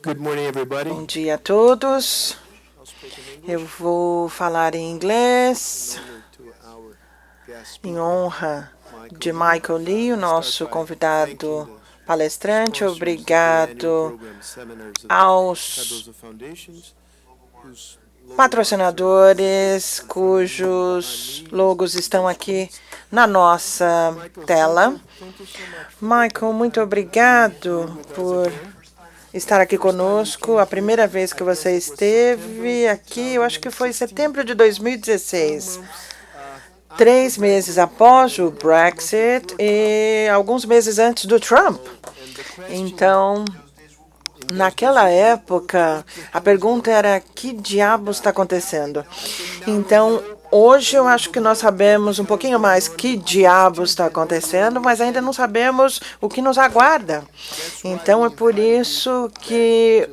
Good morning, everybody. Bom dia a todos. Eu vou falar em inglês, em honra de Michael Lee, o nosso convidado palestrante. Obrigado aos patrocinadores cujos logos estão aqui na nossa tela. Michael, muito obrigado por estar aqui conosco. A primeira vez que você esteve aqui, eu acho que foi em setembro de 2016. 3 meses após o Brexit e alguns meses antes do Trump. Então, naquela época, a pergunta era: que diabos está acontecendo? Então, hoje eu acho que nós sabemos um pouquinho mais que diabos está acontecendo, mas ainda não sabemos o que nos aguarda. Então, é por isso que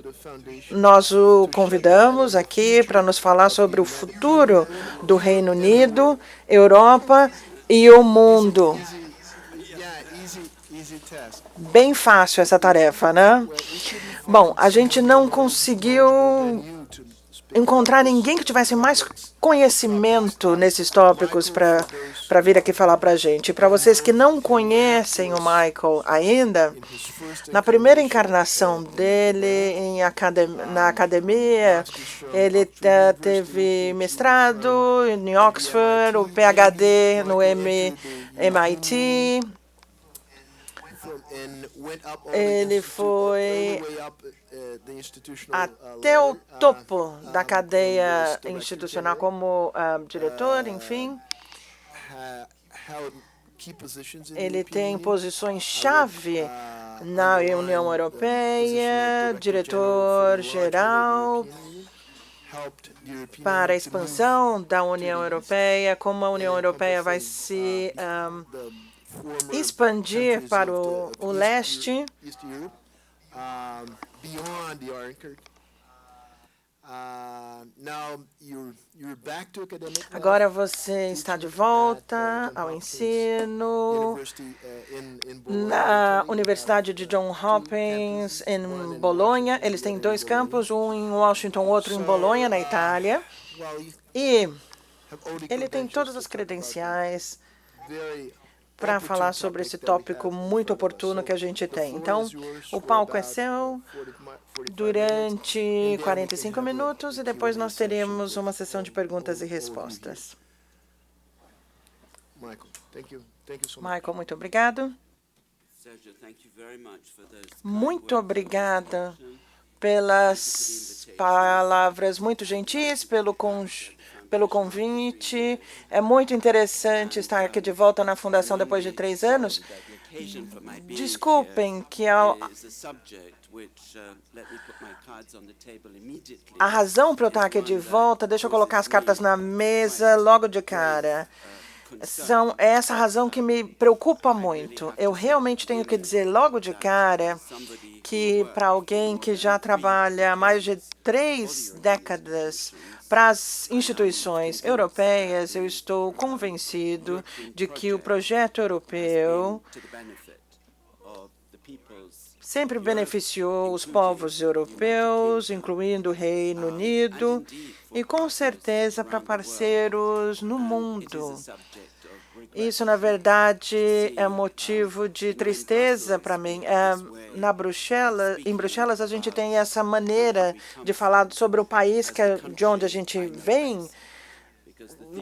nós o convidamos aqui para nos falar sobre o futuro do Reino Unido, Europa e o mundo. Bem fácil essa tarefa, né? Bom, a gente não conseguiu encontrar ninguém que tivesse mais conhecimento nesses tópicos para vir aqui falar para a gente. Para vocês que não conhecem o Michael ainda, na primeira encarnação dele na academia, ele teve mestrado em Oxford, o PhD no MIT. Ele foi até o topo da cadeia institucional como diretor, enfim. Ele tem posições-chave na União Europeia, diretor-geral para a expansão da União Europeia, como a União Europeia vai se expandir para o leste. Agora você está de volta ao ensino na Universidade de Johns Hopkins em Bolonha. Eles têm 2 campos, um em Washington, outro em Bolonha, na Itália. E ele tem todas as credenciais para falar sobre esse tópico muito oportuno que a gente tem. Então, o palco é seu durante 45 minutos e depois nós teremos uma sessão de perguntas e respostas. Michael, muito obrigado. Muito obrigada pelas palavras muito gentis, pelo convite. É muito interessante estar aqui de volta na Fundação depois de 3 anos. Desculpem que a razão para eu estar aqui de volta, deixa eu colocar as cartas na mesa logo de cara. É essa razão que me preocupa muito. Eu realmente tenho que dizer logo de cara que para alguém que já trabalha há mais de 3 décadas para as instituições europeias, eu estou convencido de que o projeto europeu sempre beneficiou os povos europeus, incluindo o Reino Unido, e com certeza para parceiros no mundo. Isso, na verdade, é motivo de tristeza para mim. Em Bruxelas, a gente tem essa maneira de falar sobre o país de onde a gente vem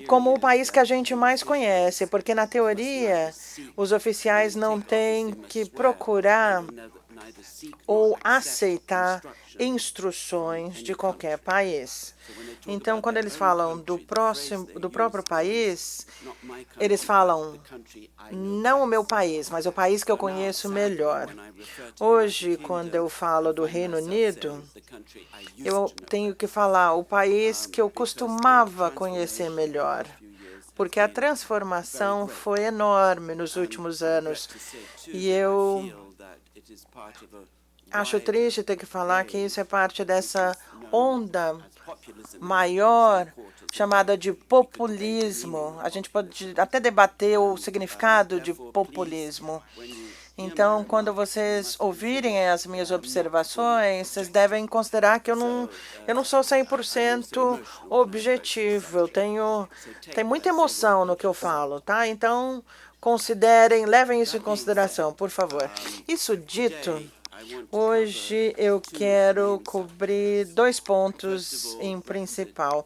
como o país que a gente mais conhece, porque, na teoria, os oficiais não têm que procurar ou aceitar instruções de qualquer país. Então, quando eles falam do próprio país, eles falam não o meu país, mas o país que eu conheço melhor. Hoje, quando eu falo do Reino Unido, eu tenho que falar o país que eu costumava conhecer melhor, porque a transformação foi enorme nos últimos anos. E eu acho triste ter que falar que isso é parte dessa onda maior chamada de populismo. A gente pode até debater o significado de populismo. Então, quando vocês ouvirem as minhas observações, vocês devem considerar que eu não sou 100% objetivo. Tem muita emoção no que eu falo, tá? Então, levem isso em consideração, por favor. Isso dito, hoje eu quero cobrir 2 pontos em principal.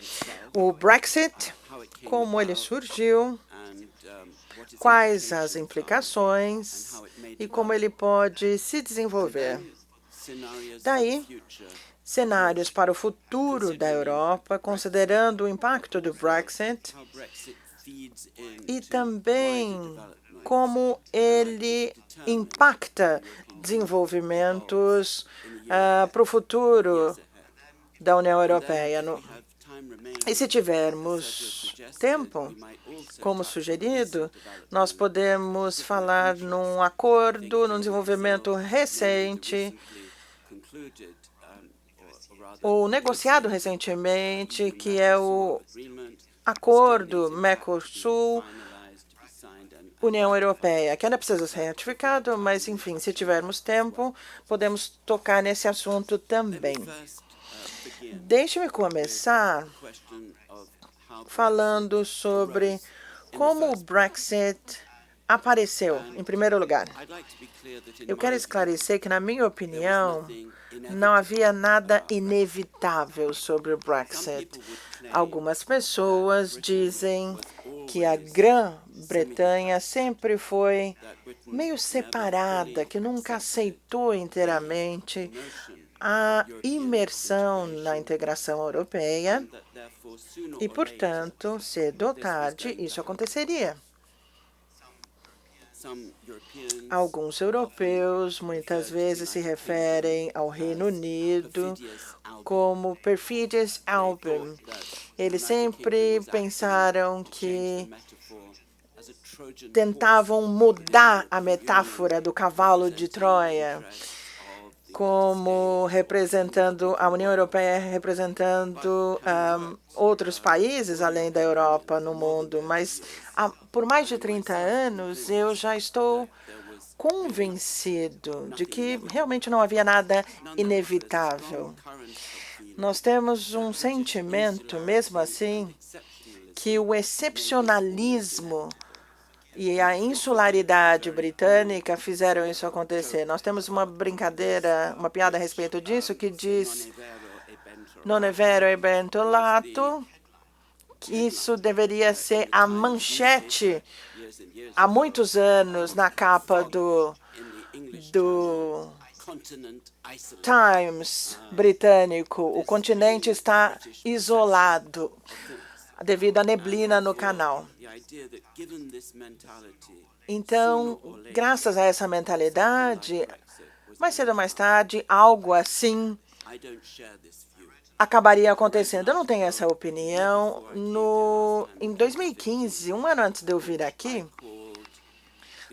O Brexit, como ele surgiu, quais as implicações e como ele pode se desenvolver. Daí, cenários para o futuro da Europa, considerando o impacto do Brexit e também como ele impacta desenvolvimentos para o futuro da União Europeia. E se tivermos tempo, como sugerido, nós podemos falar num acordo, num desenvolvimento recente, ou negociado recentemente, que é o acordo Mercosul União Europeia, que ainda precisa ser ratificado, mas, enfim, se tivermos tempo, podemos tocar nesse assunto também. Deixe-me começar falando sobre como o Brexit apareceu, em primeiro lugar. Eu quero esclarecer que, na minha opinião, não havia nada inevitável sobre o Brexit. Algumas pessoas dizem que a Grã-Bretanha sempre foi meio separada, que nunca aceitou inteiramente a imersão na integração europeia e, portanto, cedo ou tarde, isso aconteceria. Alguns europeus muitas vezes se referem ao Reino Unido como perfides album. Eles sempre pensaram que tentavam mudar a metáfora do cavalo de Troia, como representando a União Europeia, representando outros países além da Europa no mundo. Mas por mais de 30 anos eu já estou convencido de que realmente não havia nada inevitável. Nós temos um sentimento, mesmo assim, que o excepcionalismo e a insularidade britânica fizeram isso acontecer. Nós temos uma brincadeira, uma piada a respeito disso, que diz non è vero e pentolato, que isso deveria ser a manchete há muitos anos na capa do Times britânico. O continente está isolado devido à neblina no canal. Então, graças a essa mentalidade, mais cedo ou mais tarde, algo assim acabaria acontecendo. Eu não tenho essa opinião. Em 2015, um ano antes de eu vir aqui,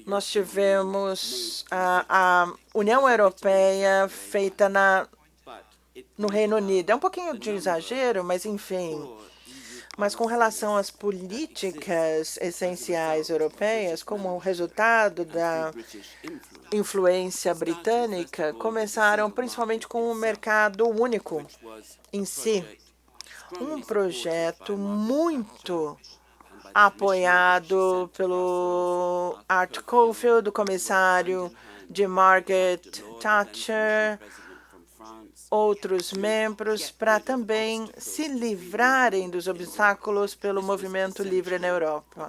nós tivemos a União Europeia feita no Reino Unido. É um pouquinho de exagero, mas enfim. Mas com relação às políticas essenciais europeias, como resultado da influência britânica, começaram principalmente com o mercado único em si. Um projeto muito apoiado pelo Art Cofield, o comissário de Margaret Thatcher, outros membros, para também se livrarem dos obstáculos pelo movimento livre na Europa.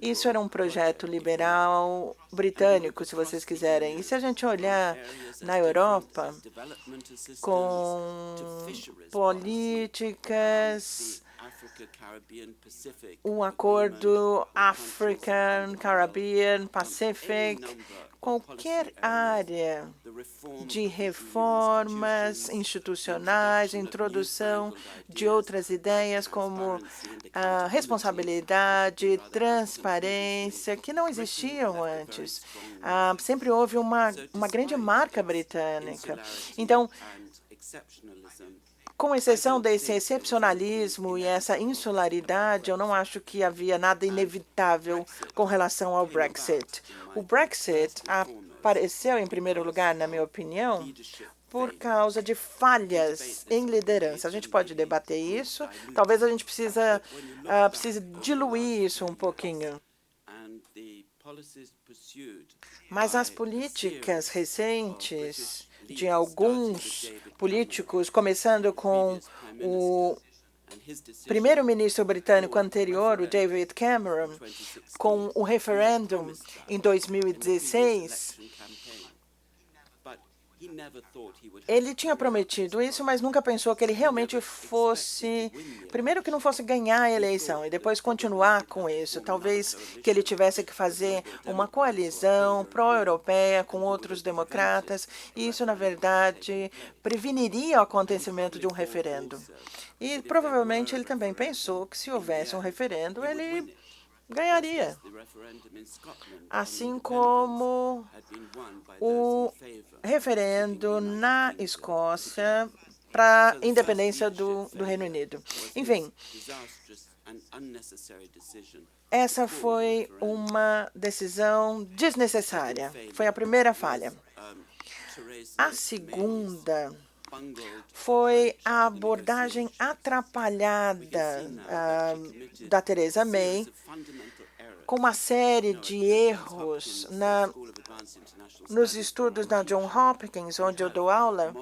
Isso era um projeto liberal britânico, se vocês quiserem. E se a gente olhar na Europa, com políticas, um acordo African, Caribbean, Pacific, qualquer área de reformas institucionais, introdução de outras ideias como responsabilidade, transparência, que não existiam antes. Sempre houve uma grande marca britânica. Então, com exceção desse excepcionalismo e essa insularidade, eu não acho que havia nada inevitável com relação ao Brexit. O Brexit apareceu em primeiro lugar, na minha opinião, por causa de falhas em liderança. A gente pode debater isso, talvez a gente precise diluir isso um pouquinho. Mas as políticas recentes de alguns políticos, começando com o primeiro-ministro britânico anterior, o David Cameron, com o referendum em 2016, ele tinha prometido isso, mas nunca pensou que ele realmente fosse, primeiro que não fosse ganhar a eleição e depois continuar com isso. Talvez que ele tivesse que fazer uma coalizão pró-europeia com outros democratas, e isso, na verdade, preveniria o acontecimento de um referendo. E provavelmente ele também pensou que se houvesse um referendo, ele ganharia. Assim como o referendo na Escócia para a independência do Reino Unido. Enfim, essa foi uma decisão desnecessária. Foi a primeira falha. A segunda foi a abordagem atrapalhada da Theresa May, com uma série de erros nos estudos da Johns Hopkins, onde eu dou aula.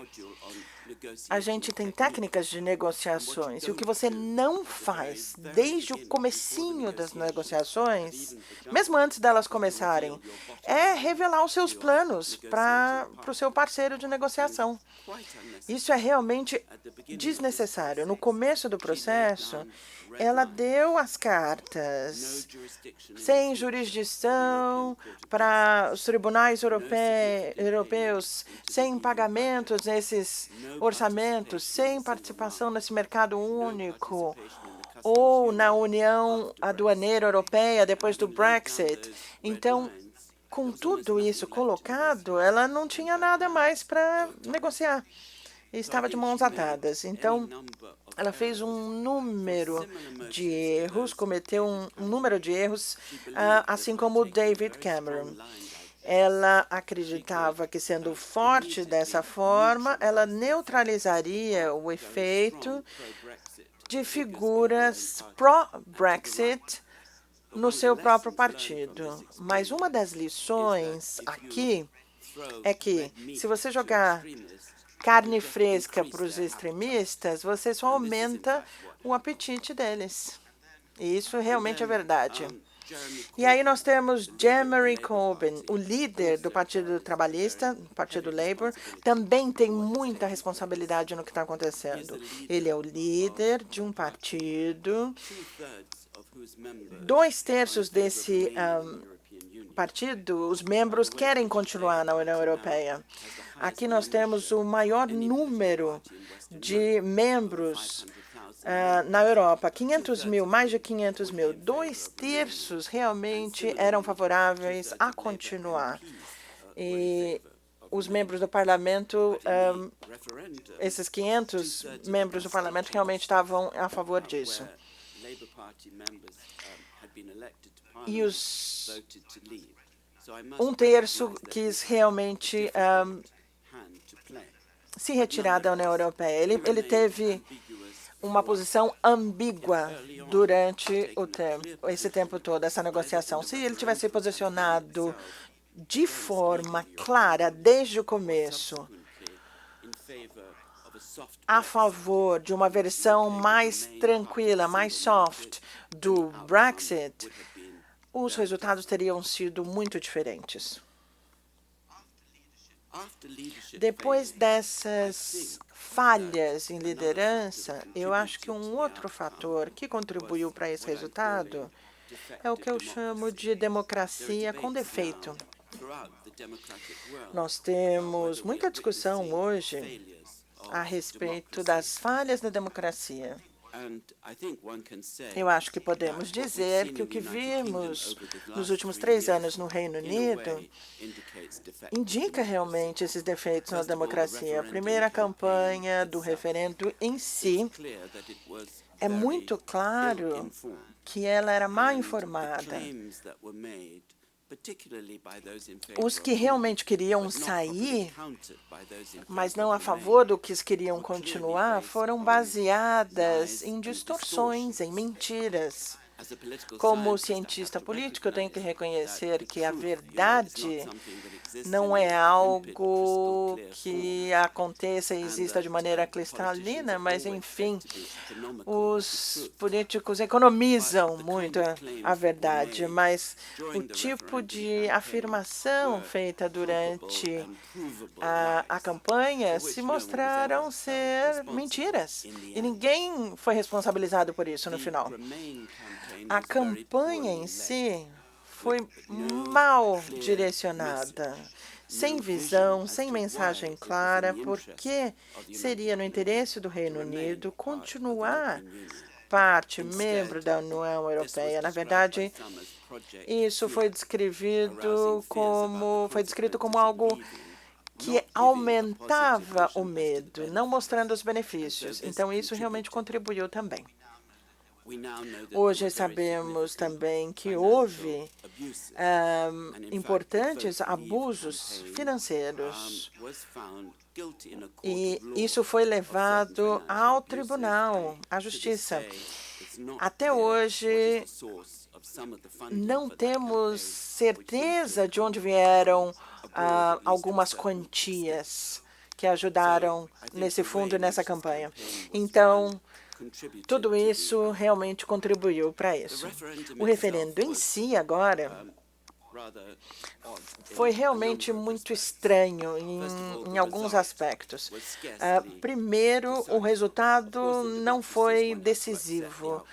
A gente tem técnicas de negociações, e o que você não faz desde o comecinho das negociações, mesmo antes delas começarem, é revelar os seus planos para o seu parceiro de negociação. Isso é realmente desnecessário. No começo do processo, ela deu as cartas sem jurisdição para os tribunais europeus, sem pagamentos nesses orçamentos, sem participação nesse mercado único, ou na União Aduaneira Europeia depois do Brexit. Então, com tudo isso colocado, ela não tinha nada mais para negociar. E estava de mãos atadas. Então, ela fez um número de erros, cometeu um número de erros, assim como o David Cameron. Ela acreditava que, sendo forte dessa forma, ela neutralizaria o efeito de figuras pró-Brexit no seu próprio partido. Mas uma das lições aqui é que, se você jogar carne fresca para os extremistas, você só aumenta o apetite deles. E isso realmente é verdade. E aí nós temos Jeremy Corbyn, o líder do Partido Trabalhista, Partido Labour, também tem muita responsabilidade no que está acontecendo. Ele é o líder de um partido. 2/3 desse partido, os membros querem continuar na União Europeia. Aqui nós temos o maior número de membros na Europa, 500 mil, mais de 500 mil. 2/3 realmente eram favoráveis a continuar. E os membros do parlamento, esses 500 membros do parlamento realmente estavam a favor disso. E os 1/3 quis realmente se retirar da União Europeia. Ele teve uma posição ambígua durante esse tempo todo, essa negociação. Se ele tivesse se posicionado de forma clara desde o começo a favor de uma versão mais tranquila, mais soft do Brexit, os resultados teriam sido muito diferentes. Depois dessas falhas em liderança, eu acho que um outro fator que contribuiu para esse resultado é o que eu chamo de democracia com defeito. Nós temos muita discussão hoje a respeito das falhas da democracia. Eu acho que podemos dizer que o que vimos nos últimos 3 anos no Reino Unido indica realmente esses defeitos na democracia. A primeira campanha do referendo em si é muito claro que ela era mal informada. os que realmente queriam sair, mas não a favor do que queriam continuar, foram baseadas em distorções, em mentiras. Como cientista político, eu tenho que reconhecer que a verdade não é algo que aconteça e exista de maneira cristalina, mas, enfim, os políticos economizam muito a verdade, mas o tipo de afirmação feita durante a campanha se mostraram ser mentiras, e ninguém foi responsabilizado por isso no final. A campanha em si foi mal direcionada, sem visão, sem mensagem clara, porque seria no interesse do Reino Unido continuar membro da União Europeia. Na verdade, isso foi descrito como algo que aumentava o medo, não mostrando os benefícios. Então, isso realmente contribuiu também. Hoje sabemos também que houve importantes abusos financeiros e isso foi levado ao tribunal, à justiça. Até hoje, não temos certeza de onde vieram algumas quantias que ajudaram nesse fundo e nessa campanha. Então, tudo isso realmente contribuiu para isso. O referendo em si, agora, foi realmente muito estranho em alguns aspectos. Primeiro, o resultado não foi decisivo.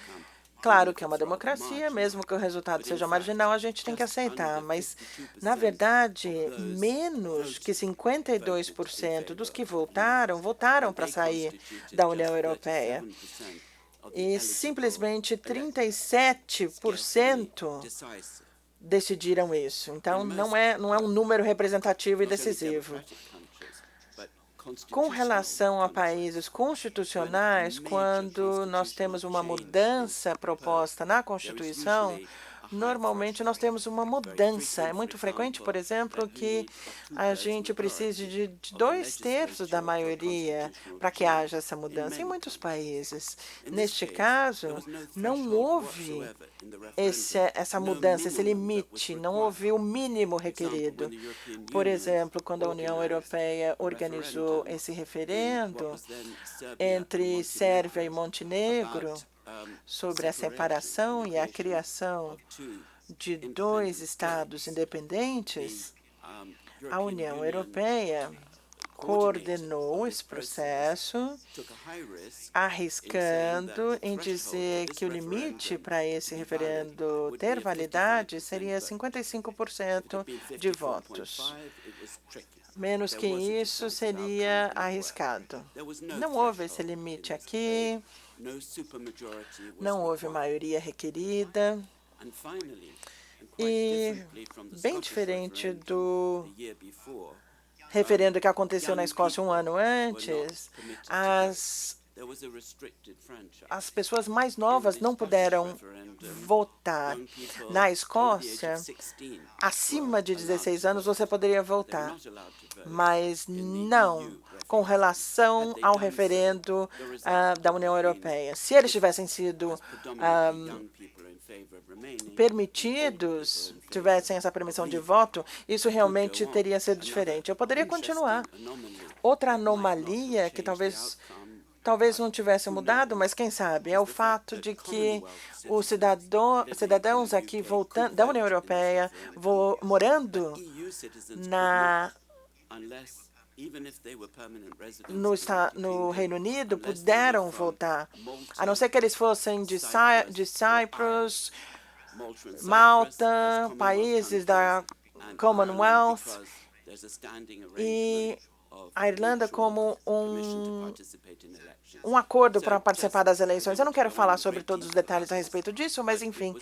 Claro que é uma democracia, mesmo que o resultado seja marginal, a gente tem que aceitar, mas, na verdade, menos que 52% dos que votaram para sair da União Europeia. E simplesmente 37% decidiram isso. Então, não é um número representativo e decisivo. Com relação a países constitucionais, quando nós temos uma mudança proposta na Constituição, normalmente nós temos uma mudança. É muito frequente, por exemplo, que a gente precise de 2/3 da maioria para que haja essa mudança. Em muitos países, neste caso, não houve essa mudança, esse limite, não houve o mínimo requerido. Por exemplo, quando a União Europeia organizou esse referendo entre Sérvia e Montenegro sobre a separação e a criação de 2 estados independentes, a União Europeia coordenou esse processo, arriscando em dizer que o limite para esse referendo ter validade seria 55% de votos. Menos que isso seria arriscado. Não houve esse limite aqui, não houve maioria requerida. E, bem diferente do referendo que aconteceu na Escócia um ano antes, as pessoas mais novas não puderam votar. Na Escócia, acima de 16 anos, você poderia votar, mas não com relação ao referendo da União Europeia. Se eles tivessem sido permitidos, tivessem essa permissão de voto, isso realmente teria sido diferente. Eu poderia continuar. Outra anomalia que talvez não tivesse mudado, mas quem sabe, é o fato de que os cidadãos aqui voltando da União Europeia, morando no Reino Unido, puderam votar, a não ser que eles fossem de Cyprus, Malta, países da Commonwealth e a Irlanda como um acordo para participar das eleições. Eu não quero falar sobre todos os detalhes a respeito disso, mas, enfim,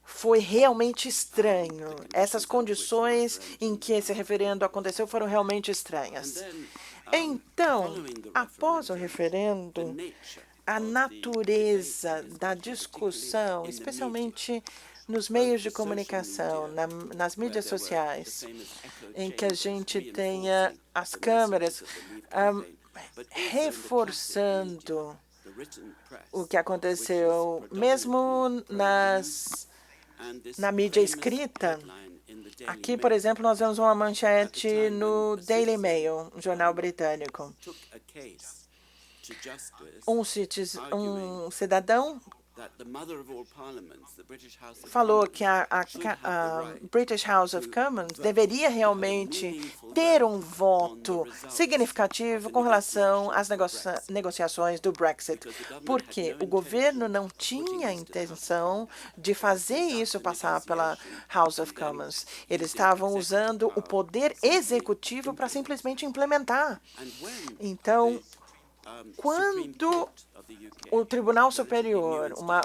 foi realmente estranho. Essas condições em que esse referendo aconteceu foram realmente estranhas. Então, após o referendo, a natureza da discussão, especialmente nos meios de comunicação, nas mídias sociais, em que a gente tenha as câmeras reforçando o que aconteceu, mesmo na mídia escrita. Aqui, por exemplo, nós vemos uma manchete no Daily Mail, um jornal britânico. Um cidadão falou que a British House of Commons deveria realmente ter um voto significativo com relação às negociações do Brexit, porque o governo não tinha intenção de fazer isso passar pela House of Commons. Eles estavam usando o poder executivo para simplesmente implementar. Então, quando o Tribunal Superior, uma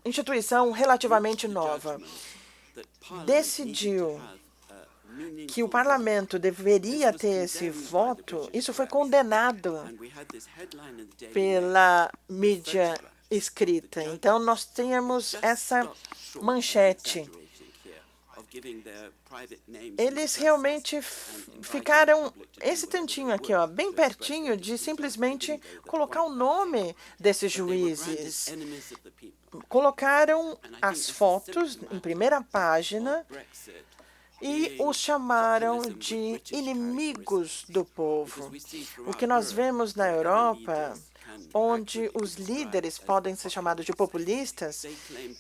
instituição relativamente nova, decidiu que o parlamento deveria ter esse voto, isso foi condenado pela mídia escrita. Então, nós temos essa manchete. Eles realmente ficaram esse tantinho aqui, ó, bem pertinho de simplesmente colocar o nome desses juízes. Colocaram as fotos em primeira página e os chamaram de inimigos do povo. O que nós vemos na Europa, onde os líderes podem ser chamados de populistas,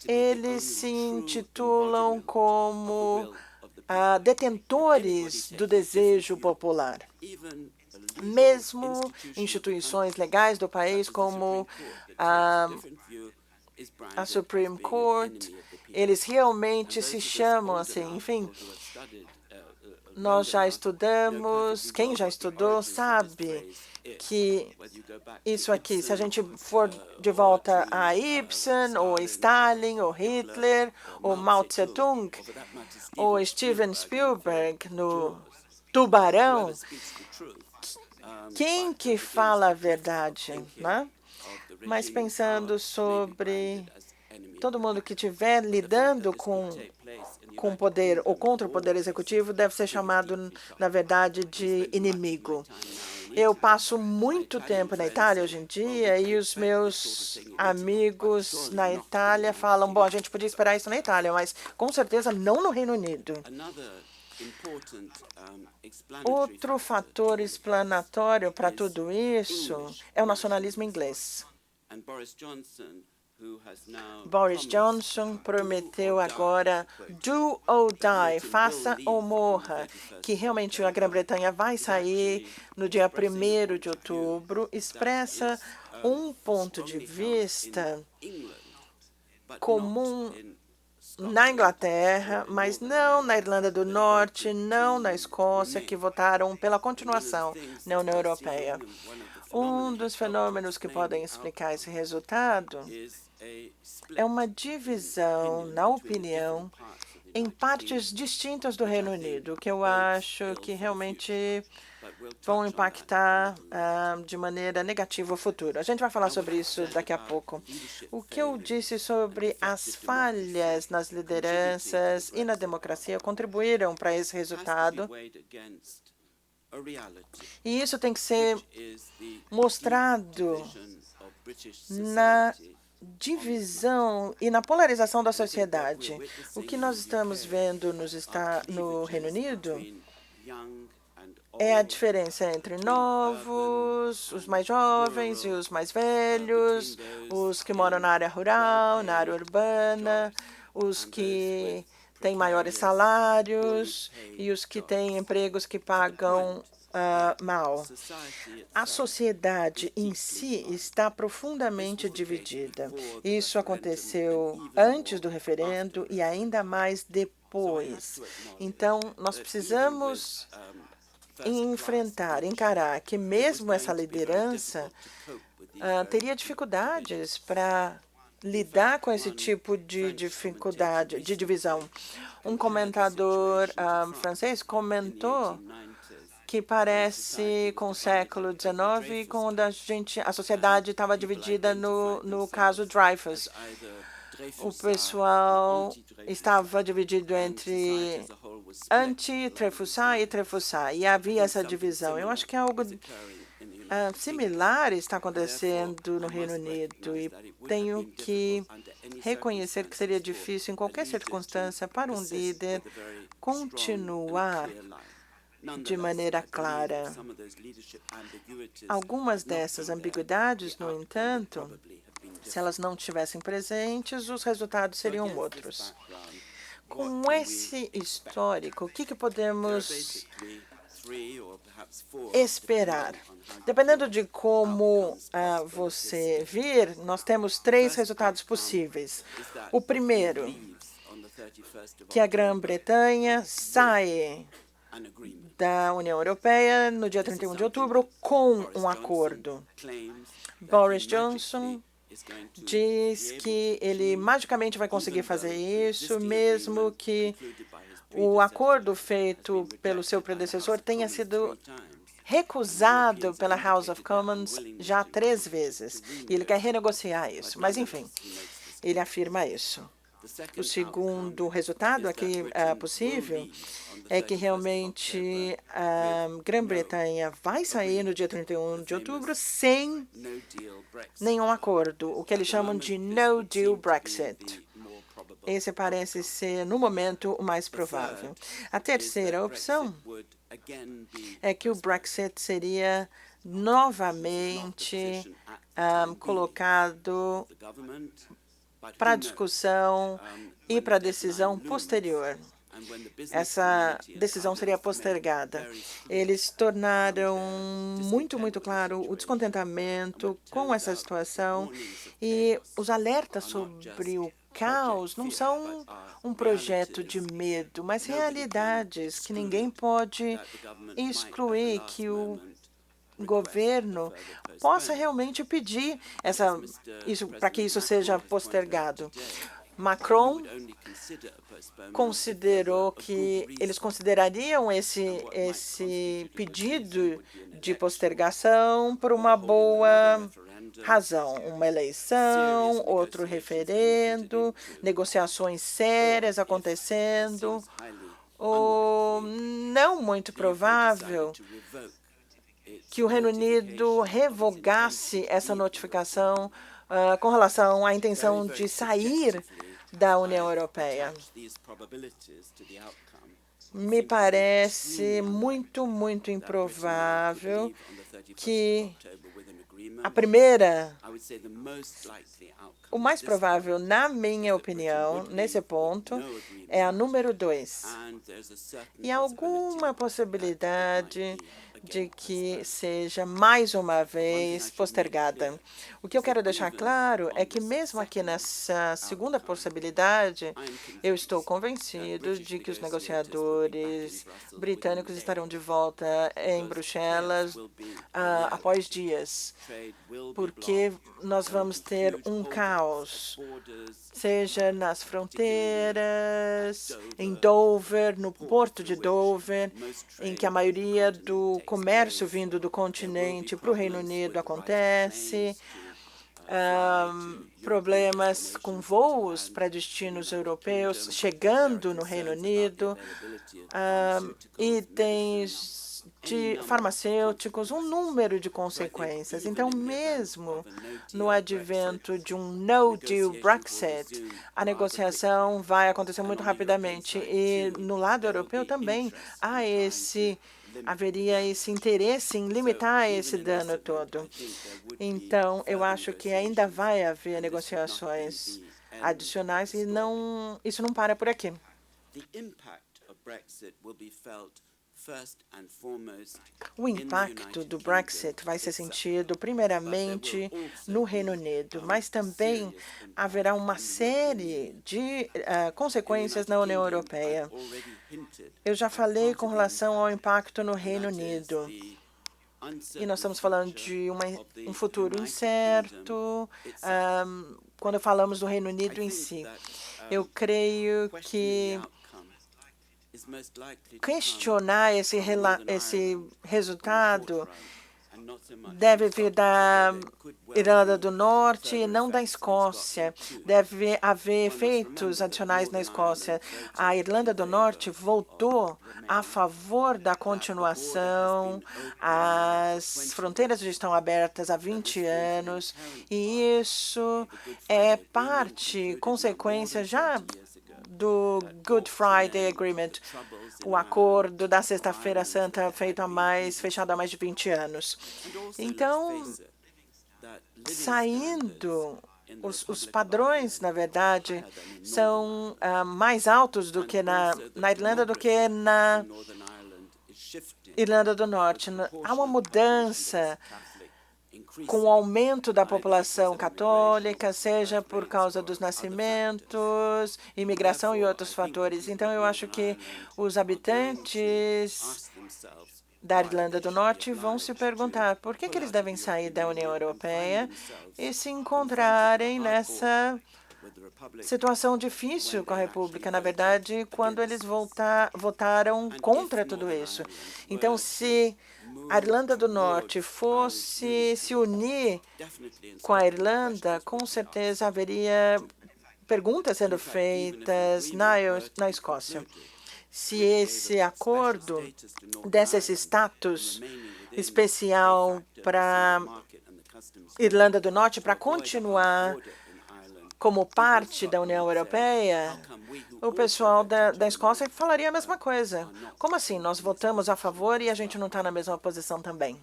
eles se intitulam como detentores do desejo popular. Mesmo instituições legais do país, como a Supreme Court, eles realmente se chamam assim, enfim. Nós já estudamos, quem já estudou sabe que isso aqui, se a gente for de volta a Ibsen, ou Stalin, ou Hitler, ou Mao Tse-tung, ou Steven Spielberg no Tubarão, quem que fala a verdade, né? Mas pensando sobre todo mundo que estiver lidando com o poder ou contra o poder executivo deve ser chamado, na verdade, de inimigo. Eu passo muito tempo na Itália hoje em dia e os meus amigos na Itália falam, bom, a gente podia esperar isso na Itália, mas com certeza não no Reino Unido. Outro fator explanatório para tudo isso é o nacionalismo inglês. Boris Johnson prometeu agora do or die, faça ou morra, que realmente a Grã-Bretanha vai sair no dia 1º de outubro, expressa um ponto de vista comum na Inglaterra, mas não na Irlanda do Norte, não na Escócia, que votaram pela continuação na União Europeia. Um dos fenômenos que podem explicar esse resultado é uma divisão na opinião em partes distintas do Reino Unido, que eu acho que realmente vão impactar de maneira negativa o futuro. A gente vai falar sobre isso daqui a pouco. O que eu disse sobre as falhas nas lideranças e na democracia contribuíram para esse resultado. E isso tem que ser mostrado na divisão e na polarização da sociedade. O que nós estamos vendo no Reino Unido é a diferença entre novos, os mais jovens e os mais velhos, os que moram na área rural, na área urbana, os que têm maiores salários e os que têm empregos que pagam mal. A sociedade em si está profundamente dividida. Isso aconteceu antes do referendo e ainda mais depois. Então, nós precisamos encarar que mesmo essa liderança teria dificuldades para lidar com esse tipo de dificuldade, de divisão. Um comentador francês comentou que parece com o século XIX, quando a sociedade estava dividida no caso Dreyfus. o pessoal estava dividido entre anti-Trefoussat e Trefoussat, e havia essa divisão. Eu acho que algo similar está acontecendo no Reino Unido, e tenho que reconhecer que seria difícil, em qualquer circunstância, para um líder continuar de maneira clara. Algumas dessas ambiguidades, no entanto, se elas não estivessem presentes, os resultados seriam outros. Com esse histórico, o que podemos esperar? Dependendo de como você vir, nós temos 3 resultados possíveis. O primeiro, que a Grã-Bretanha sai da União Europeia no dia 31 de outubro com um acordo. Boris Johnson diz que ele magicamente vai conseguir fazer isso, mesmo que o acordo feito pelo seu predecessor tenha sido recusado pela House of Commons já 3 vezes. E ele quer renegociar isso. Mas, enfim, ele afirma isso. O segundo resultado aqui possível é que realmente a Grã-Bretanha vai sair no dia 31 de outubro sem nenhum acordo, o que eles chamam de no deal Brexit. Esse parece ser, no momento, o mais provável. A terceira opção é que o Brexit seria novamente colocado para discussão e para decisão posterior. Essa decisão seria postergada. Eles tornaram muito claro o descontentamento com essa situação, e os alertas sobre o caos não são um projeto de medo, mas realidades que ninguém pode excluir, que o governo possa realmente pedir para que isso seja postergado. Macron considerou que eles considerariam esse pedido de postergação por uma boa razão, uma eleição, outro referendo, negociações sérias acontecendo, ou não muito provável que o Reino Unido revogasse essa notificação com relação à intenção de sair da União Europeia. Me parece muito improvável que o mais provável, na minha opinião, nesse ponto, é a número 2. E há alguma possibilidade de que seja mais uma vez postergada. O que eu quero deixar claro é que, mesmo aqui nessa segunda possibilidade, eu estou convencido de que os negociadores britânicos estarão de volta em Bruxelas após dias, porque nós vamos ter um caos, seja nas fronteiras, em Dover, no porto de Dover, em que a maioria do comércio vindo do continente para o Reino Unido acontece, problemas com voos para destinos europeus chegando no Reino Unido, itens de farmacêuticos, um número de consequências. Então, mesmo no advento de um no deal Brexit, a negociação vai acontecer muito rapidamente. E no lado europeu também haveria esse interesse em limitar esse dano todo. Então, eu acho que ainda vai haver negociações adicionais, e isso não para por aqui. O impacto do Brexit vai ser sentido primeiramente no Reino Unido, mas também haverá uma série de consequências na União Europeia. Eu já falei com relação ao impacto no Reino Unido, e nós estamos falando de um futuro incerto, quando falamos do Reino Unido em si. Eu creio que questionar esse resultado deve vir da Irlanda do Norte e não da Escócia. Deve haver efeitos adicionais na Escócia. A Irlanda do Norte votou a favor da continuação, as fronteiras já estão abertas há 20 anos, e isso é consequência já do Good Friday Agreement, o acordo da Sexta-feira Santa fechado há mais de 20 anos. Então, os padrões, na verdade, são mais altos do que na Irlanda do que na Irlanda do Norte. Há uma mudança com o aumento da população católica, seja por causa dos nascimentos, imigração e outros fatores. Então, eu acho que os habitantes da Irlanda do Norte vão se perguntar por que eles devem sair da União Europeia e se encontrarem nessa situação difícil com a República, na verdade, quando eles votaram contra tudo isso. Então, se a Irlanda do Norte fosse se unir com a Irlanda, com certeza haveria perguntas sendo feitas na Escócia. Se esse acordo desse esse status especial para Irlanda do Norte para continuar como parte da União Europeia, o pessoal da Escócia falaria a mesma coisa. Como assim? Nós votamos a favor e a gente não está na mesma posição também.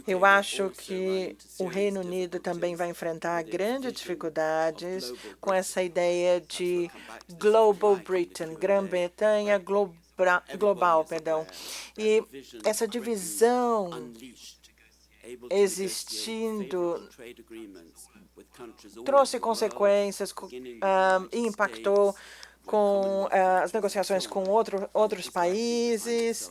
Eu acho que o Reino Unido também vai enfrentar grandes dificuldades com essa ideia de Global Britain, Grã-Bretanha global, perdão. E essa divisão existindo trouxe consequências e impactou com as negociações com outros países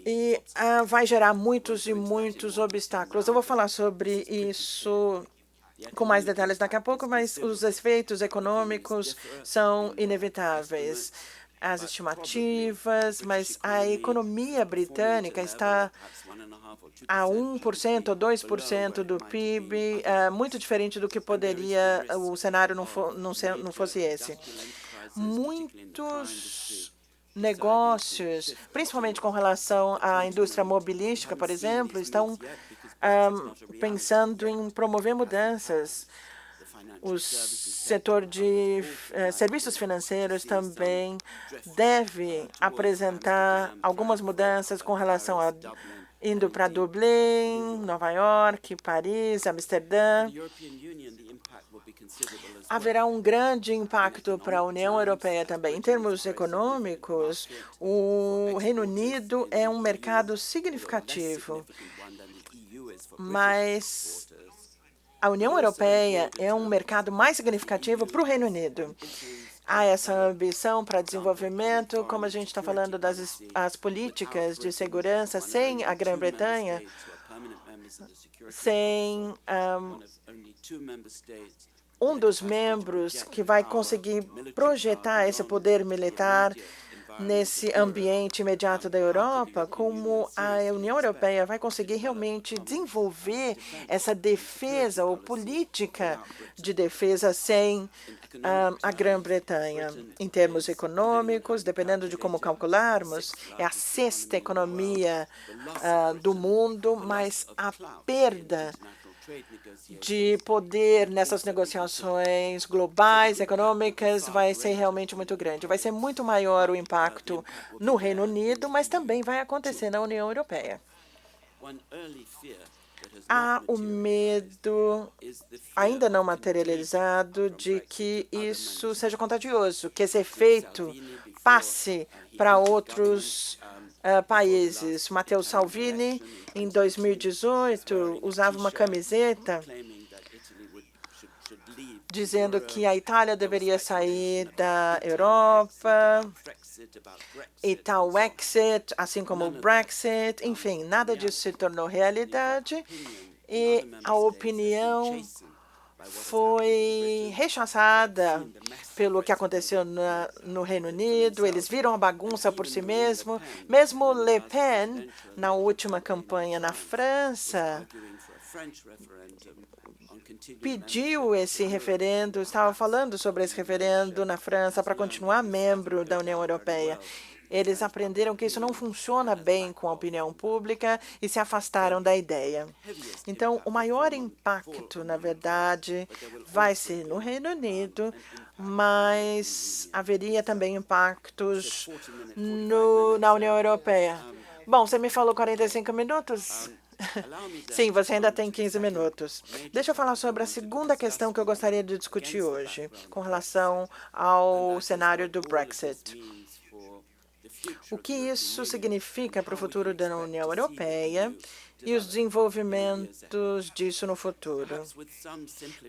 e vai gerar muitos e muitos obstáculos. Eu vou falar sobre isso com mais detalhes daqui a pouco, mas os efeitos econômicos são inevitáveis. As estimativas, mas a economia britânica está a 1% ou 2% do PIB, muito diferente do que poderia o cenário não fosse esse. Muitos negócios, principalmente com relação à indústria mobilística, por exemplo, estão pensando em promover mudanças. O setor de serviços financeiros também deve apresentar algumas mudanças com relação a indo para Dublin, Nova York, Paris, Amsterdã. Haverá um grande impacto para a União Europeia também. Em termos econômicos, o Reino Unido é um mercado significativo, mas a União Europeia é um mercado mais significativo para o Reino Unido. Há essa ambição para desenvolvimento, como a gente está falando das políticas de segurança, sem a Grã-Bretanha, sem um dos membros que vai conseguir projetar esse poder militar nesse ambiente imediato da Europa, como a União Europeia vai conseguir realmente desenvolver essa defesa ou política de defesa sem a Grã-Bretanha. Em termos econômicos, dependendo de como calcularmos, é a sexta economia do mundo, mas a perda de poder nessas negociações globais, econômicas, vai ser realmente muito grande. Vai ser muito maior o impacto no Reino Unido, mas também vai acontecer na União Europeia. Há o medo ainda não materializado de que isso seja contagioso, que esse efeito passe para outros países. Matteo Salvini, em 2018, usava uma camiseta dizendo que a Itália deveria sair da Europa e tal exit, assim como o Brexit. Enfim, nada disso se tornou realidade e a opinião foi rechaçada pelo que aconteceu no Reino Unido. Eles viram a bagunça por si mesmo. Mesmo Le Pen, na última campanha na França, pediu esse referendo, estava falando sobre esse referendo na França para continuar membro da União Europeia. Eles aprenderam que isso não funciona bem com a opinião pública e se afastaram da ideia. Então, o maior impacto, na verdade, vai ser no Reino Unido, mas haveria também impactos na União Europeia. Bom, você me falou 45 minutos? Sim, você ainda tem 15 minutos. Deixa eu falar sobre a segunda questão que eu gostaria de discutir hoje, com relação ao cenário do Brexit. O que isso significa para o futuro da União Europeia e os desenvolvimentos disso no futuro.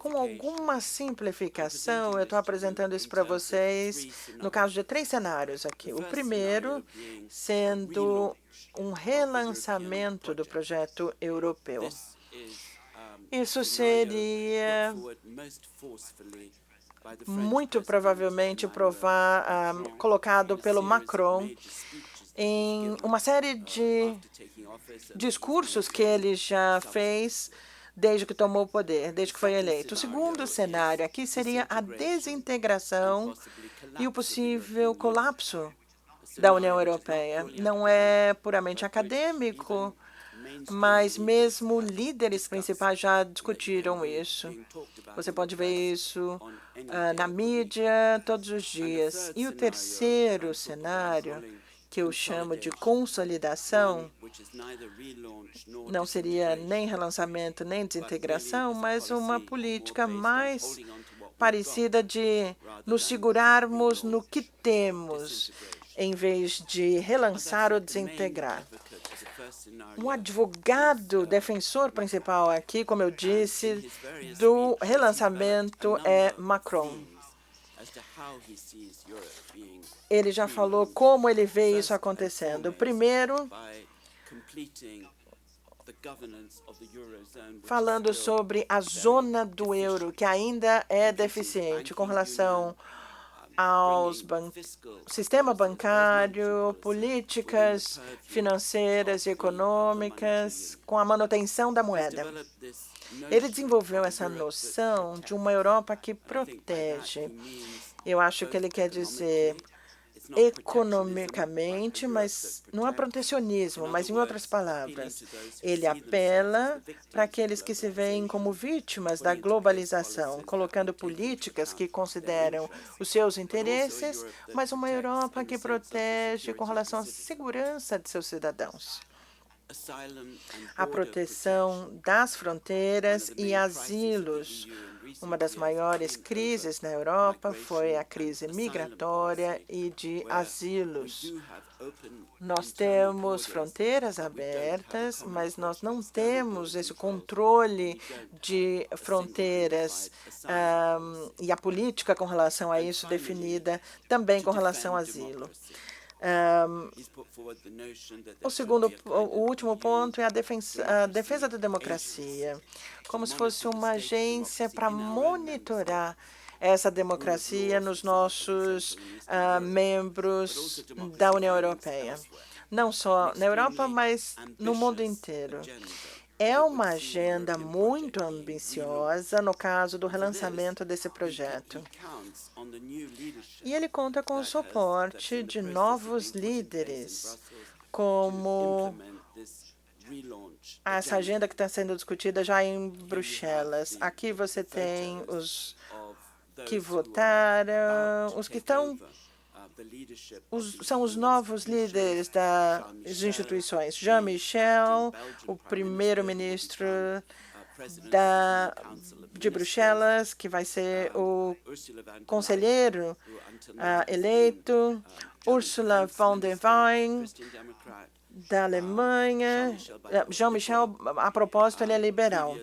Com alguma simplificação, eu estou apresentando isso para vocês no caso de 3 cenários aqui. O primeiro sendo um relançamento do projeto europeu. Isso seria muito provavelmente colocado pelo Macron em uma série de discursos que ele já fez desde que tomou o poder, desde que foi eleito. O segundo cenário aqui seria a desintegração e o possível colapso da União Europeia. Não é puramente acadêmico, mas mesmo líderes principais já discutiram isso. Você pode ver isso na mídia todos os dias. E o terceiro cenário, que eu chamo de consolidação, não seria nem relançamento nem desintegração, mas uma política mais parecida de nos segurarmos no que temos, em vez de relançar ou desintegrar. Um advogado defensor principal aqui, como eu disse, do relançamento é Macron. Ele já falou como ele vê isso acontecendo. Primeiro, falando sobre a zona do euro, que ainda é deficiente com relação ao sistema bancário, políticas financeiras e econômicas, com a manutenção da moeda. Ele desenvolveu essa noção de uma Europa que protege. Eu acho que ele quer dizer economicamente, mas não é protecionismo, mas em outras palavras, ele apela para aqueles que se veem como vítimas da globalização, colocando políticas que consideram os seus interesses, mas uma Europa que protege com relação à segurança de seus cidadãos. A proteção das fronteiras e asilos. Uma das maiores crises na Europa foi a crise migratória e de asilos. Nós temos fronteiras abertas, mas nós não temos esse controle de fronteiras e a política com relação a isso definida também com relação ao asilo. O último ponto é a defesa da democracia, como se fosse uma agência para monitorar essa democracia nos nossos membros da União Europeia. Não só na Europa, mas no mundo inteiro. É uma agenda muito ambiciosa no caso do relançamento desse projeto. E ele conta com o suporte de novos líderes, como essa agenda que está sendo discutida já em Bruxelas. Aqui você tem os que votaram, os que estão... são os novos líderes das instituições. Jean Michel, o primeiro-ministro de Bruxelas, que vai ser o conselheiro eleito, Ursula von der Leyen, da Alemanha. Jean Michel, a propósito, ele é liberal.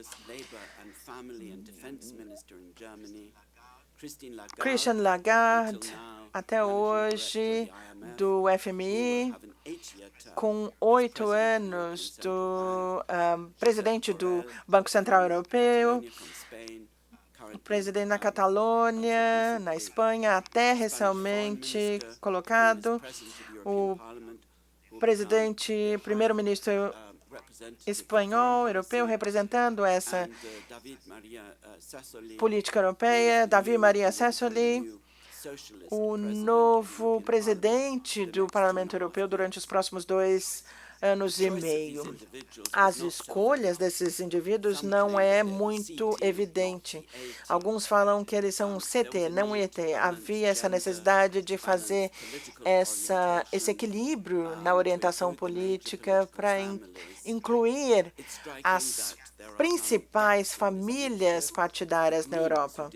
Christine Lagarde, até hoje, do FMI, com 8 anos do presidente do Banco Central Europeu, o presidente da Catalônia, na Espanha, até recentemente colocado, o primeiro-ministro espanhol, europeu, representando essa política europeia, David Maria Sassoli, o novo presidente do Parlamento Europeu durante os próximos 2 anos e meio. As escolhas desses indivíduos não é muito evidente. Alguns falam que eles são CT, não ET. Havia essa necessidade de fazer esse equilíbrio na orientação política para incluir as principais famílias partidárias na Europa.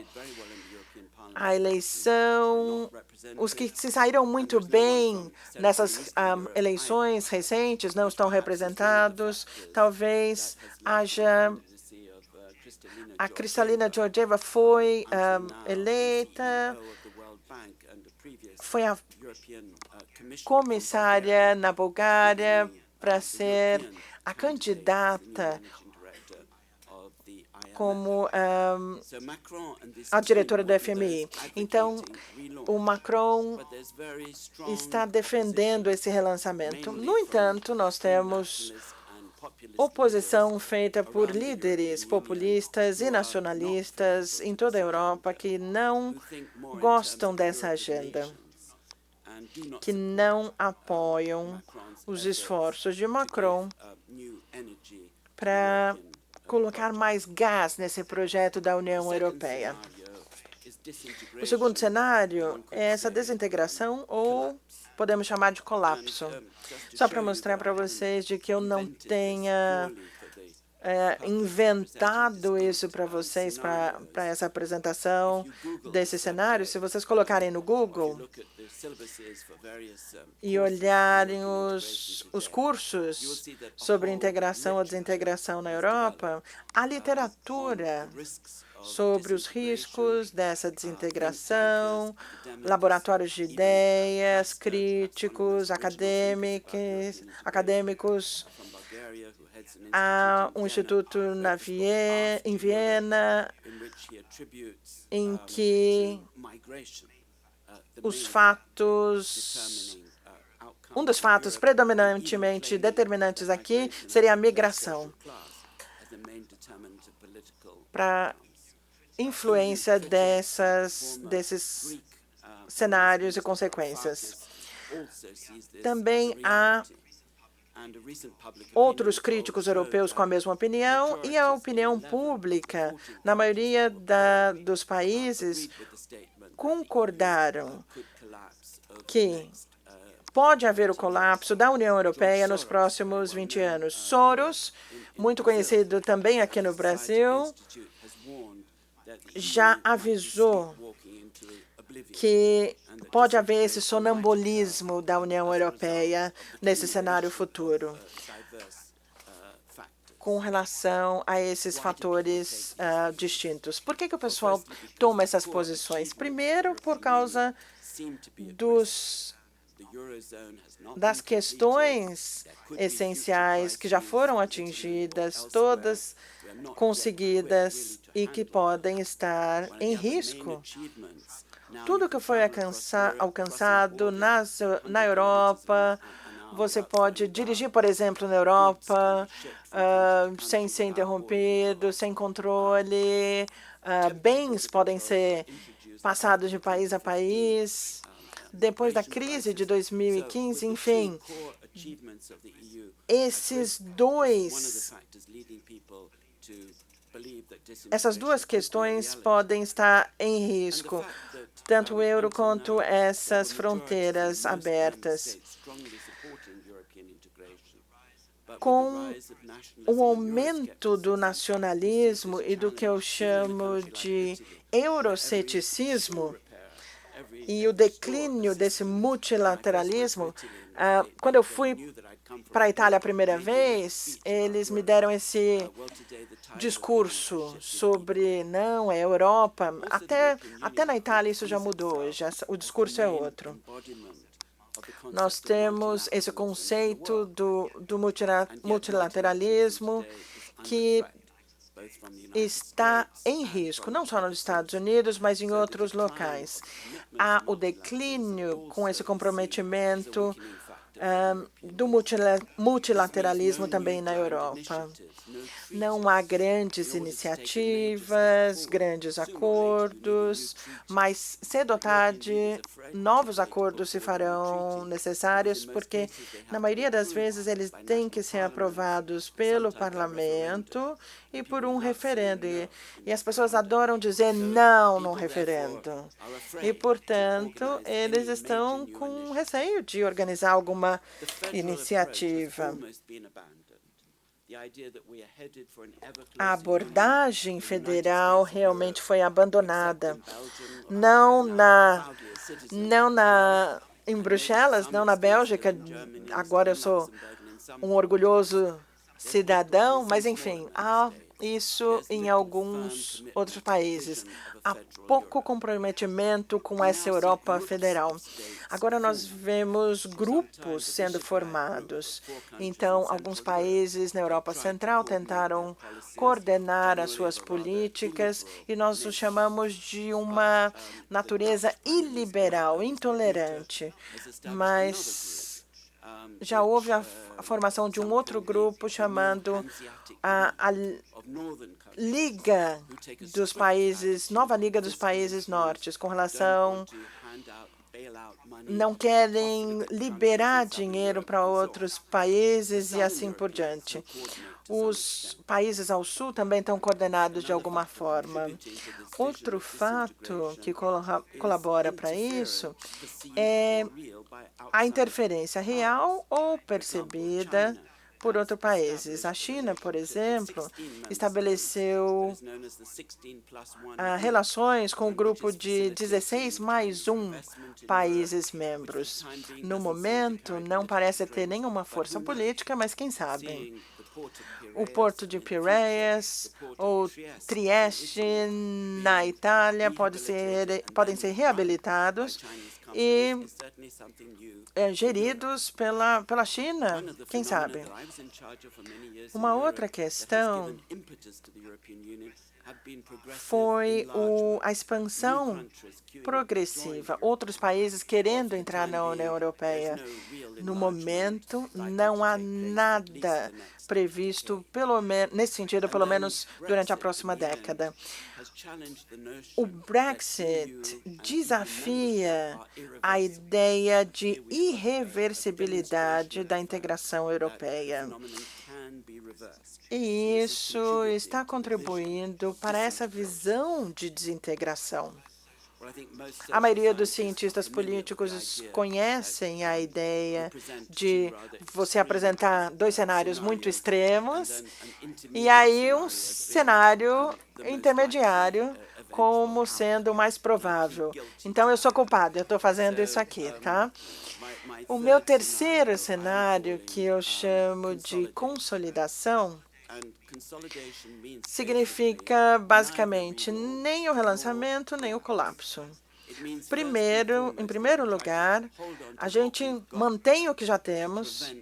A eleição, os que se saíram muito bem nessas eleições recentes não estão representados. Talvez haja... A Kristalina Georgieva foi eleita, foi a comissária na Bulgária para ser a candidata como a diretora do FMI. Então, o Macron está defendendo esse relançamento. No entanto, nós temos oposição feita por líderes populistas e nacionalistas em toda a Europa que não gostam dessa agenda, que não apoiam os esforços de Macron para colocar mais gás nesse projeto da União Europeia. O segundo cenário é essa desintegração, ou podemos chamar de colapso. Só para mostrar para vocês de que eu não tenha inventado isso para vocês, para essa apresentação desse cenário. Se vocês colocarem no Google e olharem os cursos sobre integração ou desintegração na Europa, a literatura sobre os riscos dessa desintegração, laboratórios de ideias, críticos, acadêmicos. Há um instituto em Viena, em que um dos fatos predominantemente determinantes aqui seria a migração, para influência desses cenários e consequências. Também há outros críticos europeus com a mesma opinião, e a opinião pública, na maioria dos países, concordaram que pode haver o colapso da União Europeia nos próximos 20 anos. Soros, muito conhecido também aqui no Brasil, já avisou que pode haver esse sonambulismo da União Europeia nesse cenário futuro, com relação a esses fatores distintos. Por que o pessoal toma essas posições? Primeiro, por causa das questões essenciais que já foram atingidas, todas conseguidas e que podem estar em risco. Tudo que foi alcançado na Europa, você pode dirigir, por exemplo, na Europa, sem ser interrompido, sem controle, bens podem ser passados de país a país. Depois da crise de 2015, enfim, essas duas questões podem estar em risco, tanto o euro quanto essas fronteiras abertas. Com o aumento do nacionalismo e do que eu chamo de euroceticismo e o declínio desse multilateralismo, quando eu fui para a Itália a primeira vez, eles me deram esse discurso sobre, não, é Europa. Até na Itália isso já mudou hoje, o discurso é outro. Nós temos esse conceito do multilateralismo que está em risco, não só nos Estados Unidos, mas em outros locais. Há o declínio com esse comprometimento do multilateralismo também na Europa. Não há grandes iniciativas, grandes acordos, mas cedo ou tarde novos acordos se farão necessários, porque na maioria das vezes eles têm que ser aprovados pelo parlamento e por um referendo. E as pessoas adoram dizer não no referendo. E, portanto, eles estão com receio de organizar alguma iniciativa. A abordagem federal realmente foi abandonada. Em Bruxelas, não na Bélgica. Agora eu sou um orgulhoso cidadão, mas, enfim, há isso em alguns outros países. Há pouco comprometimento com essa Europa federal. Agora nós vemos grupos sendo formados. Então, alguns países na Europa Central tentaram coordenar as suas políticas e nós o chamamos de uma natureza iliberal, intolerante. Mas já houve a formação de um outro grupo chamando a Liga dos Países, Nova Liga dos Países Nortes, com relação não querem liberar dinheiro para outros países e assim por diante. Os países ao sul também estão coordenados de alguma forma. Outro fato que colabora para isso é a interferência real ou percebida por outros países. A China, por exemplo, estabeleceu relações com o grupo de 16 mais 1 países membros. No momento, não parece ter nenhuma força política, mas quem sabe? O porto de Pireias ou Trieste, na Itália, podem ser reabilitados e geridos pela China, quem sabe? Uma outra questão foi a expansão progressiva, outros países querendo entrar na União Europeia. No momento, não há nada previsto, nesse sentido, pelo menos durante a próxima década. O Brexit desafia a ideia de irreversibilidade da integração europeia. E isso está contribuindo para essa visão de desintegração. A maioria dos cientistas políticos conhecem a ideia de você apresentar dois cenários muito extremos e aí um cenário intermediário como sendo mais provável. Então, eu sou culpado, eu estou fazendo isso aqui, tá? O meu terceiro cenário, que eu chamo de consolidação, significa, basicamente, nem o relançamento, nem o colapso. Em primeiro lugar, a gente mantém o que já temos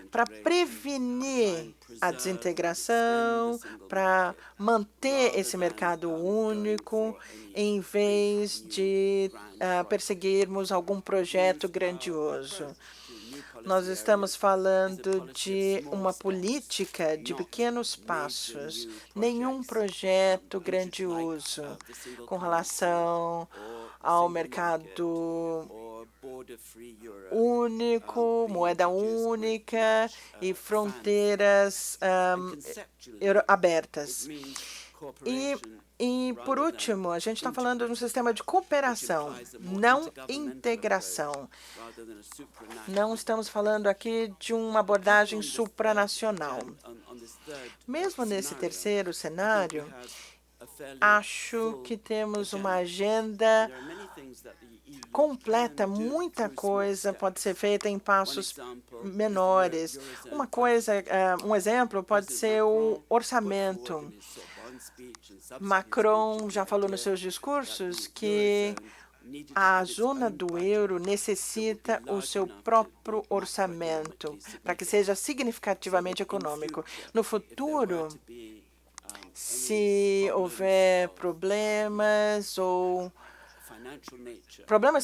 para prevenir a desintegração, para manter esse mercado único, em vez de perseguirmos algum projeto grandioso. Nós estamos falando de uma política de pequenos passos, nenhum projeto grandioso com relação ao mercado único, moeda única e fronteiras abertas. E, por último, a gente está falando de um sistema de cooperação, não integração. Não estamos falando aqui de uma abordagem supranacional. Mesmo nesse terceiro cenário, acho que temos uma agenda completa, muita coisa pode ser feita em passos menores. Um exemplo pode ser o orçamento. Macron já falou nos seus discursos que a zona do euro necessita o seu próprio orçamento para que seja significativamente econômico. No futuro, se houver problemas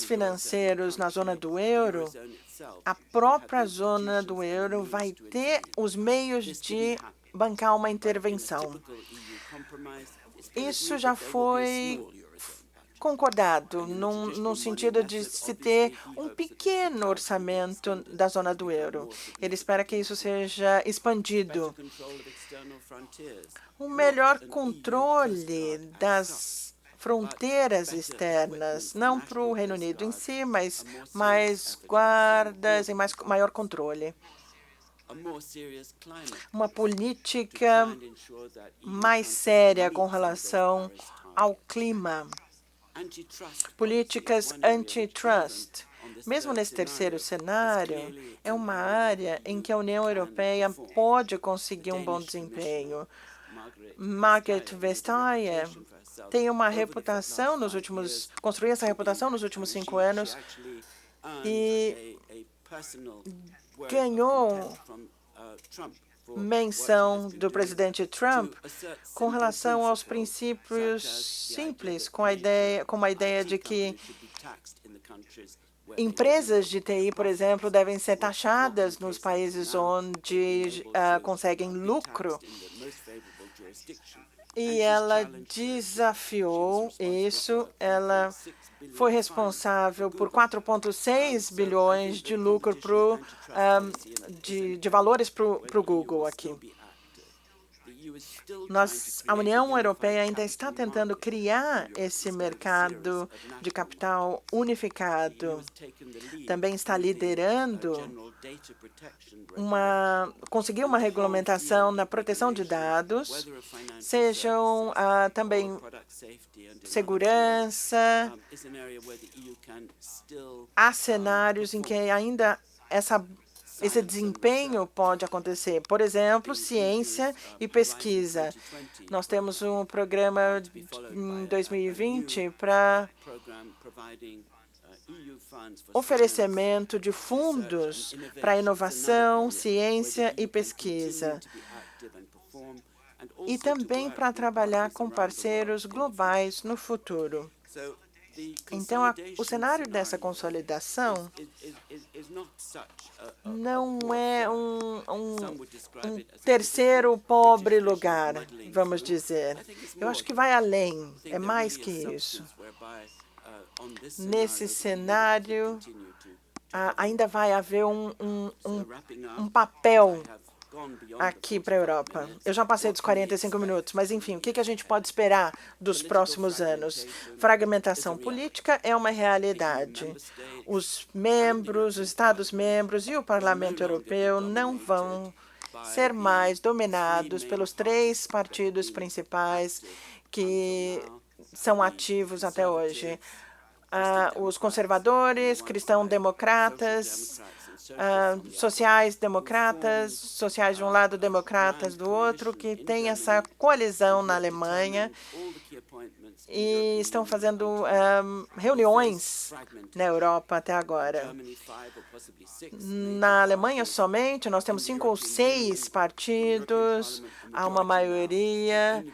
financeiros na zona do euro, a própria zona do euro vai ter os meios de bancar uma intervenção. Isso já foi concordado, no sentido de se ter um pequeno orçamento da zona do euro. Ele espera que isso seja expandido. Um melhor controle das fronteiras externas, não para o Reino Unido em si, mas mais guardas e maior controle. Uma política mais séria com relação ao clima. Políticas antitrust. Mesmo nesse terceiro cenário, é uma área em que a União Europeia pode conseguir um bom desempenho. Margaret Vestager tem uma reputação construiu essa reputação nos últimos 5 anos e ganhou menção do presidente Trump com relação aos princípios simples, com a ideia de que empresas de TI, por exemplo, devem ser taxadas nos países onde conseguem lucro. E ela desafiou isso, ela foi responsável por 4,6 bilhões de lucro de valores para o Google aqui. A União Europeia ainda está tentando criar esse mercado de capital unificado. Também está liderando conseguir uma regulamentação na proteção de dados, sejam também segurança. Há cenários em que ainda esse desempenho pode acontecer. Por exemplo, ciência e pesquisa. Nós temos um programa em 2020 para oferecimento de fundos para inovação, ciência e pesquisa. E também para trabalhar com parceiros globais no futuro. Então, o cenário dessa consolidação não é um terceiro pobre lugar, vamos dizer. Eu acho que vai além, é mais que isso. Nesse cenário, ainda vai haver um papel aqui para a Europa. Eu já passei dos 45 minutos, mas enfim, o que a gente pode esperar dos próximos anos? Fragmentação política é uma realidade. Os Estados-membros e o Parlamento Europeu não vão ser mais dominados pelos 3 partidos principais que são ativos até hoje. Os conservadores, cristão-democratas, sociais-democratas, sociais de um lado, democratas do outro, que tem essa coalizão na Alemanha e estão fazendo reuniões na Europa até agora. Na Alemanha somente, nós temos 5 ou 6 partidos, há uma maioria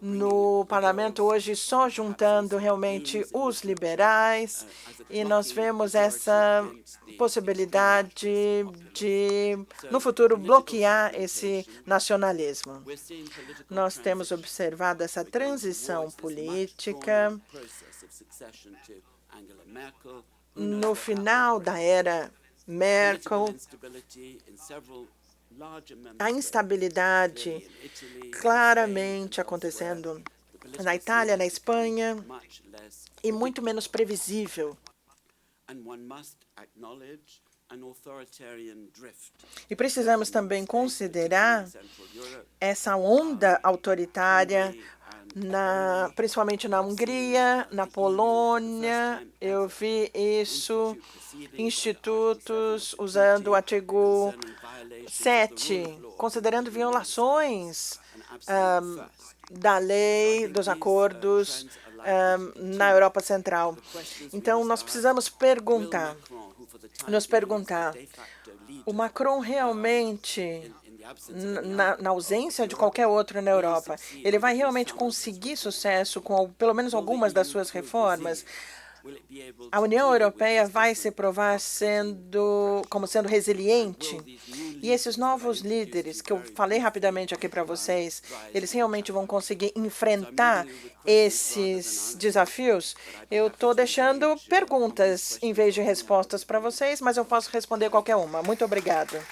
no parlamento hoje só juntando realmente os liberais, e nós vemos essa possibilidade de, no futuro, bloquear esse nacionalismo. Nós temos observado essa transição política no final da era Merkel. A instabilidade claramente acontecendo na Itália, na Espanha, e muito menos previsível. E precisamos também considerar essa onda autoritária, principalmente na Hungria, na Polônia. Eu vi isso, institutos usando o artigo 7, considerando violações da lei, dos acordos na Europa Central. Então, nós precisamos nos perguntar, o Macron realmente na ausência de qualquer outro na Europa? Ele vai realmente conseguir sucesso com pelo menos algumas das suas reformas? A União Europeia vai se provar como sendo resiliente? E esses novos líderes que eu falei rapidamente aqui para vocês, eles realmente vão conseguir enfrentar esses desafios? Eu estou deixando perguntas em vez de respostas para vocês, mas eu posso responder qualquer uma. Muito obrigada.